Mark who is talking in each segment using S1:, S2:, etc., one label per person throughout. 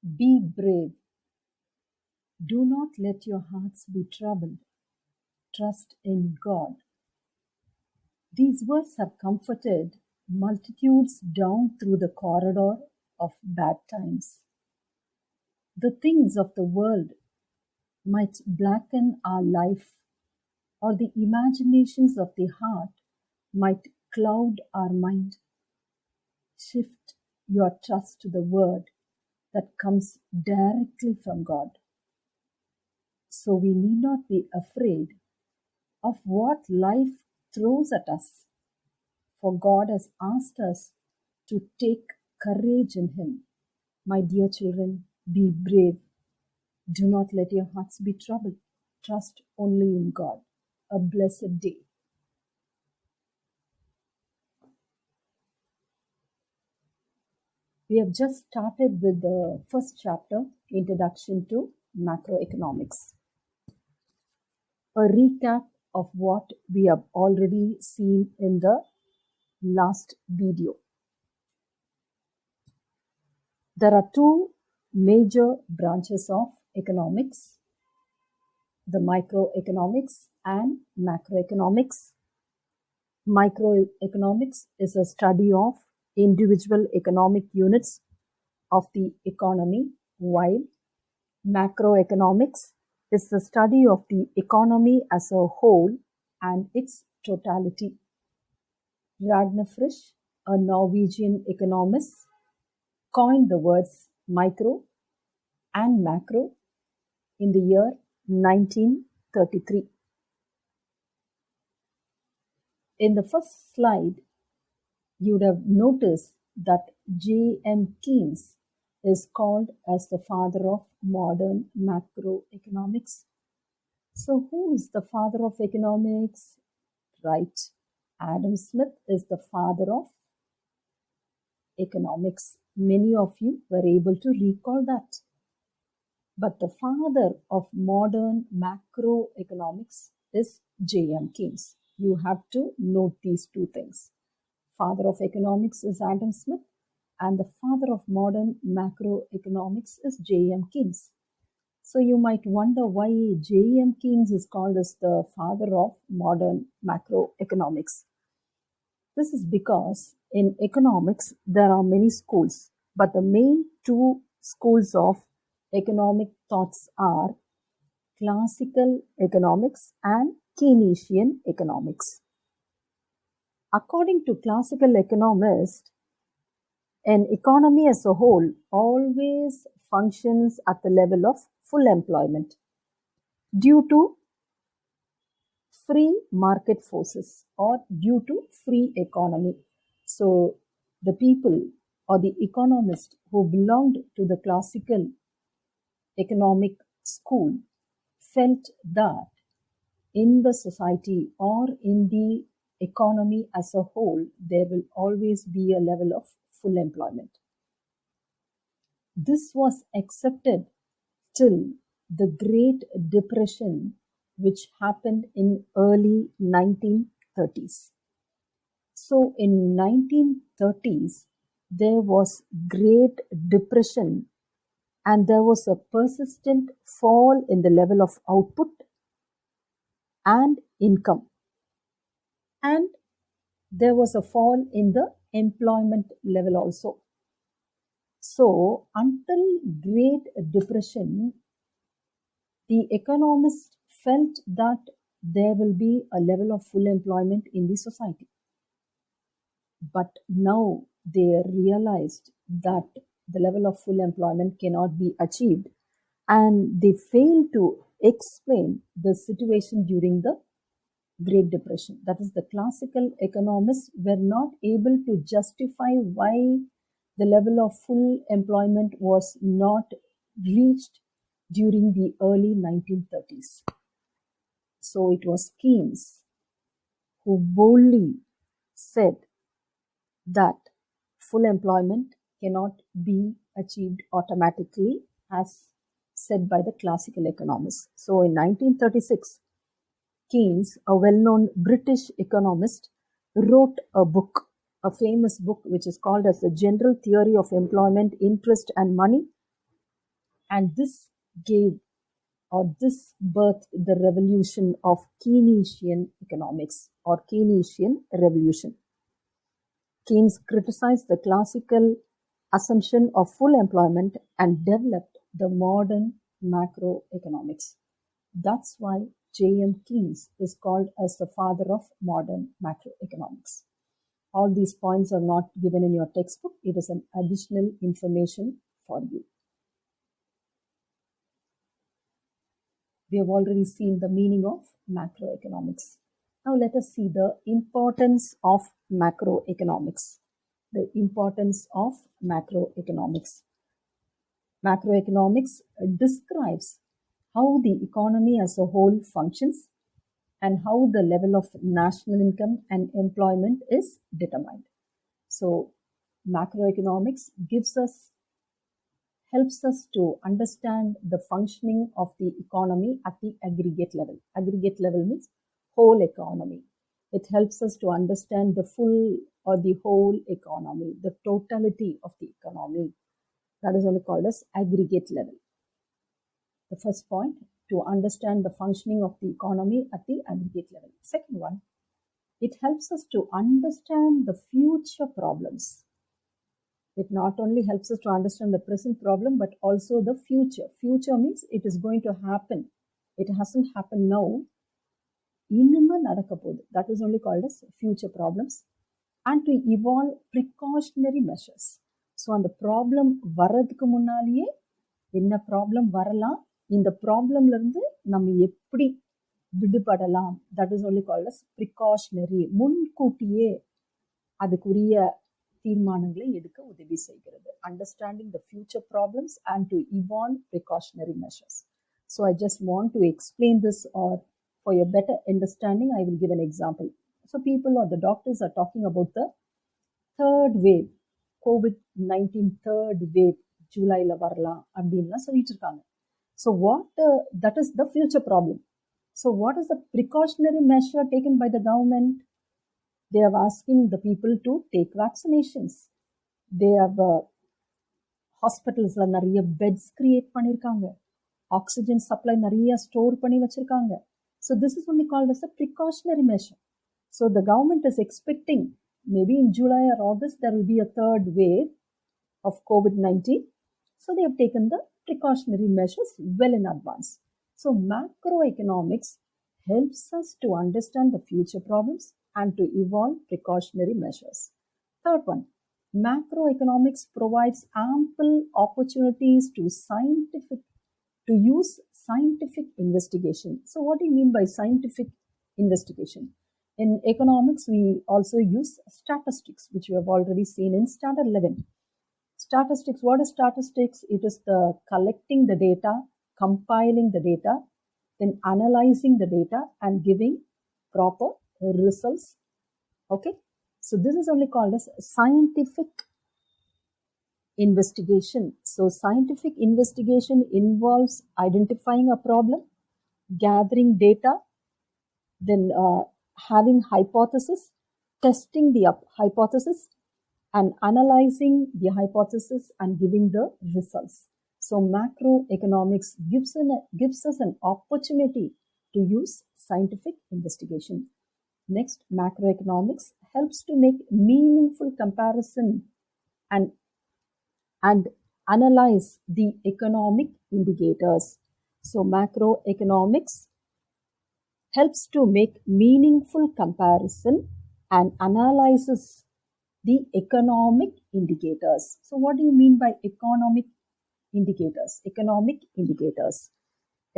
S1: Be brave. Do not let your hearts be troubled. Trust in God. These words have comforted multitudes down through the corridor of bad times. The things of the world might blacken our life, or the imaginations of the heart might cloud our mind. Shift your trust to the word that comes directly from God. So we need not be afraid of what life throws at us, for God has asked us to take courage in Him. My dear children, be brave. Do not let your hearts be troubled. Trust only in God. A blessed day. We have just started with the first chapter, Introduction to Macroeconomics. A recap of what we have already seen in the last video. There are two major branches of economics, the microeconomics and macroeconomics. Microeconomics is a study of individual economic units of the economy, while macroeconomics is the study of the economy as a whole and its totality. Ragnar Frisch, a Norwegian economist, coined the words micro and macro in the year 1933. In the first slide, you would have noticed that J.M. Keynes is called as the father of modern macroeconomics. So who is the father of economics? Right. Adam Smith is the father of economics. Many of you were able to recall that. But the father of modern macroeconomics is J.M. Keynes. You have to note these two things. Father of economics is Adam Smith, and the father of modern macroeconomics is J.M. Keynes. So you might wonder why J.M. Keynes is called as the father of modern macroeconomics. This is because in economics there are many schools, but the main two schools of economic thoughts are classical economics and Keynesian economics. According to classical economists, an economy as a whole always functions at the level of full employment due to free market forces or due to free economy. So the people or the economists who belonged to the classical economic school felt that in the society or in the economy as a whole, there will always be a level of full employment. This was accepted till the Great Depression, which happened in early 1930s. So in 1930s, there was Great Depression and there was a persistent fall in the level of output and income. And there was a fall in the employment level also. So until Great Depression, the economists felt that there will be a level of full employment in the society. But now they realized that the level of full employment cannot be achieved, and they failed to explain the situation during the Great Depression. That is, the classical economists were not able to justify why the level of full employment was not reached during the early 1930s. So it was Keynes who boldly said that full employment cannot be achieved automatically as said by the classical economists. So in 1936, Keynes, a well-known British economist, wrote a book, a famous book which is called as The General Theory of Employment, Interest and Money. And this gave this birthed the revolution of Keynesian economics or Keynesian revolution. Keynes criticized the classical assumption of full employment and developed the modern macroeconomics. That's why J.M. Keynes is called as the father of modern macroeconomics. All these points are not given in your textbook. It is an additional information for you. We have already seen the meaning of macroeconomics. Now let us see the importance of macroeconomics. The importance of macroeconomics. Macroeconomics describes how the economy as a whole functions and how the level of national income and employment is determined. So macroeconomics helps us to understand the functioning of the economy at the aggregate level. Aggregate level means whole economy. It helps us to understand the full or the whole economy, the totality of the economy. That is only called as aggregate level. The first point, to understand the functioning of the economy at the aggregate level. Second one, it helps us to understand the future problems. It not only helps us to understand the present problem, but also the future. Future means it is going to happen. It hasn't happened now. That is only called as future problems. And to evolve precautionary measures. So அந்த problem வர்றதுக்கு முன்னாலேயே என்ன problem வரலாம், இந்த ப்ராப்ளம்ல இருந்து நம்ம எப்படி விடுபடலாம், that is only called as precautionary. முன்கூட்டியே அதுக்குரிய தீர்மானங்களை எடுக்க உதவி செய்கிறது. Understanding the future problems and to evolve precautionary measures. So I just want to explain this, or for your better understanding, I will give an example. So people or the doctors are talking about the third wave, COVID-19 third wave, July-ல வரலாம் அப்படின்லாம் சொல்லிட்டு இருக்காங்க. So that is the future problem. So what is the precautionary measure taken by the government? They are asking the people to take vaccinations. They have hospitals-ல நிறைய beds create பண்ணிருக்காங்க. Oxygen supply நிறைய store பண்ணி வச்சிருக்காங்க. So this is only called as a precautionary measure. So the government is expecting maybe in July or August there will be a third wave of COVID-19. So they have taken the precautionary measures well in advance. So macroeconomics helps us to understand the future problems and to evolve precautionary measures. Third one, macroeconomics provides ample opportunities to use scientific investigation. So what do you mean by scientific investigation? In economics, we also use statistics, which we have already seen in standard 11. Statistics, what is statistics? It is the collecting the data, compiling the data, then analyzing the data and giving proper results. Okay, so this is only called as scientific investigation. So scientific investigation involves identifying a problem, gathering data, then having hypothesis, testing the hypothesis, and analyzing the hypothesis and giving the results. So macroeconomics gives us an opportunity to use scientific investigation. Next, macroeconomics helps to make meaningful comparison and analyze the economic indicators. So macroeconomics helps to make meaningful comparison and analyzes the economic indicators. So what do you mean by economic indicators? Economic indicators.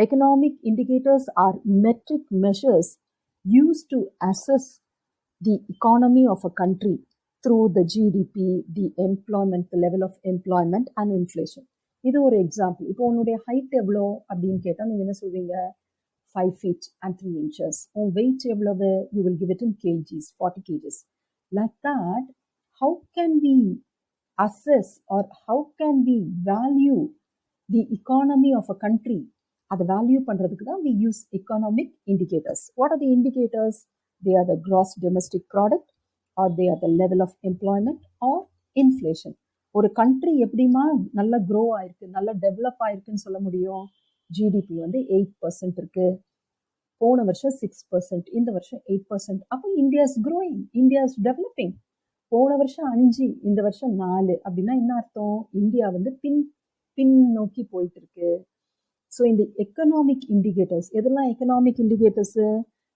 S1: Economic indicators are metric measures used to assess the economy of a country through the GDP, the employment, the level of employment and inflation. இது ஒரு example. இப்போ உன்னுடைய height எவ்வளோ அப்படின்னு கேட்டால் நீங்கள் என்ன சொல்வீங்க? 5 feet and 3 inches. உன் வெயிட் எவ்வளவு? You will give it in kgs, 40 kgs. Like that, how can we assess or how can we value the economy of a country? அதை வேல்யூ பண்ணுறதுக்கு தான் we use economic indicators. What are the indicators? They are the gross domestic product, or they are the level of employment or inflation. ஒரு country எப்படிமா நல்லா grow ஆயிருக்கு, நல்லா develop ஆயிருக்குன்னு சொல்ல முடியும்? ஜிடிபி வந்து 8% இருக்கு, போன வருஷம் 6%, இந்த வருஷம் 8%. அப்போ India is growing, India is developing. போன வருஷம் 5, இந்த வருஷம் 4 அப்படின்னா என்ன அர்த்தம்? இந்தியா வந்து பின் நோக்கி போயிட்டு இருக்கு. ஸோ இந்த எக்கனாமிக் இண்டிகேட்டர்ஸ், எதெல்லாம் economic indicators?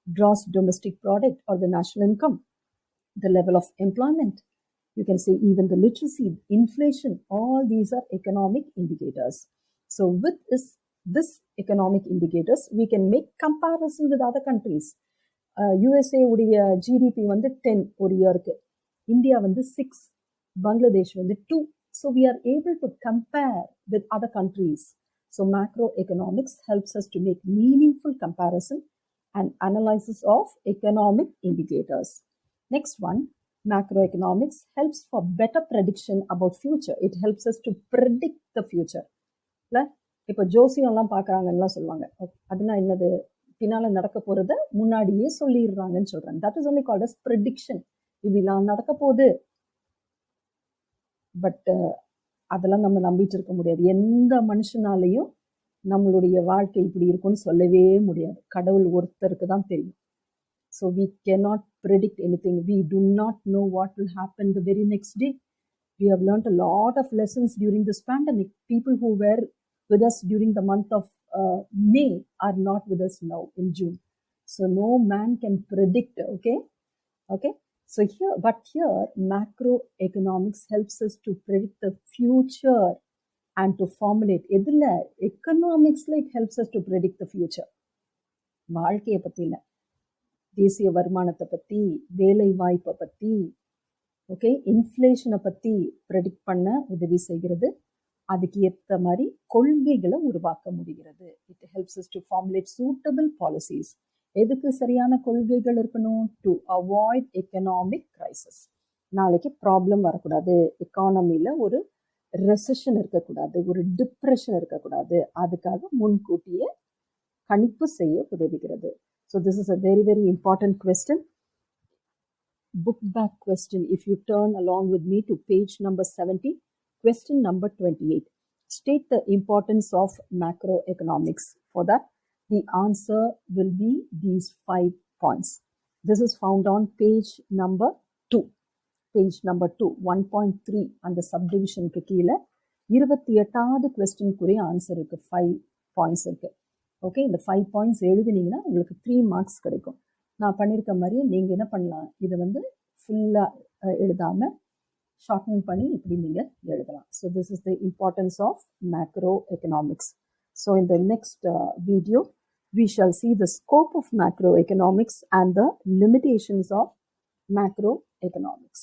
S1: Gross domestic product or the national income, the level of employment, you can say even the literacy, inflation, all these are economic indicators. So with this economic indicators, we can make comparison with other countries. USA உடைய GDP வந்து 10 ஒரு இயருக்கு, India வந்து 6, பங்களாதேஷ் வந்து 2. So we are able to compare with other countries. So macroeconomics helps us to make meaningful comparison and analysis of economic indicators. Next one, macroeconomics helps for better prediction about future. It helps us to predict the future. இப்போ ஜோசியம்லாம் பார்க்குறாங்கலாம் சொல்லுவாங்க, அதுனா என்னது? பின்னால நடக்க போகிறத முன்னாடியே சொல்லிடுறாங்கன்னு சொல்கிறாங்க. That is only called as prediction. இப்படிலாம் நடக்க போகுது. பட் அதெல்லாம் நம்ம நம்பிட்டு இருக்க முடியாது. எந்த மனுஷனாலையும் நம்மளுடைய வாழ்க்கை இப்படி இருக்கும்னு சொல்லவே முடியாது. கடவுள் ஒருத்தருக்கு தான் தெரியும். So we cannot predict anything. We do not know what will happen the very next day. We have learned a lot of lessons during this pandemic. People who were with us during the month of May are not with us now in June. So no man can predict, okay? So here macroeconomics helps us to predict the future and to formulate. எதுல? எக்கனாமிக்ஸ்ல it helps us to predict the future. வாழ்க்கையை பற்றி இல்லை, தேசிய வருமானத்தை பற்றி, வேலை வாய்ப்பை பற்றி, ஓகே, இன்ஃப்ளேஷனை பற்றி ப்ரெடிக்ட் பண்ண உதவி செய்கிறது. அதுக்கு ஏற்ற மாதிரி கொள்கைகளை உருவாக்க முடிகிறது. It helps us to formulate suitable policies. எதுக்கு சரியான கொள்கைகள் இருக்கணும்? To avoid economic crisis. நாளைக்கு ப்ராப்ளம் வரக்கூடாது, எக்கானமியில் ஒரு ரெசஷன் இருக்கக்கூடாது, ஒரு டிப்ரெஷன் இருக்கக்கூடாது, அதுக்காக முன்கூட்டியே கணிப்பு செய்ய உதவுகிறது. So this is a very, very important question. Book back question. If you turn along with me to page number 70, question number 28. State the importance of macroeconomics. For that, the answer will be these 5 points. This is found on page number 2. Page number 2, 1.3 and the subdivision க்கு கீழே 28வது கொஸ்டினுக்குரிய answer இருக்கு. 5 points இருக்கு. Okay, இந்த 5 points எழுதுனீங்கன்னா உங்களுக்கு 3 marks கிடைக்கும். நான் பண்ணியிருக்க மாதிரியே நீங்கள் என்ன பண்ணலாம், இதை வந்து ஃபுல்லாக எழுதாமல் ஷார்ட்டன் பண்ணி இப்படி நீங்கள் எழுதலாம். So this is the importance of macro economics. ஸோ in the next video, we shall see the scope of macroeconomics and the limitations of macroeconomics.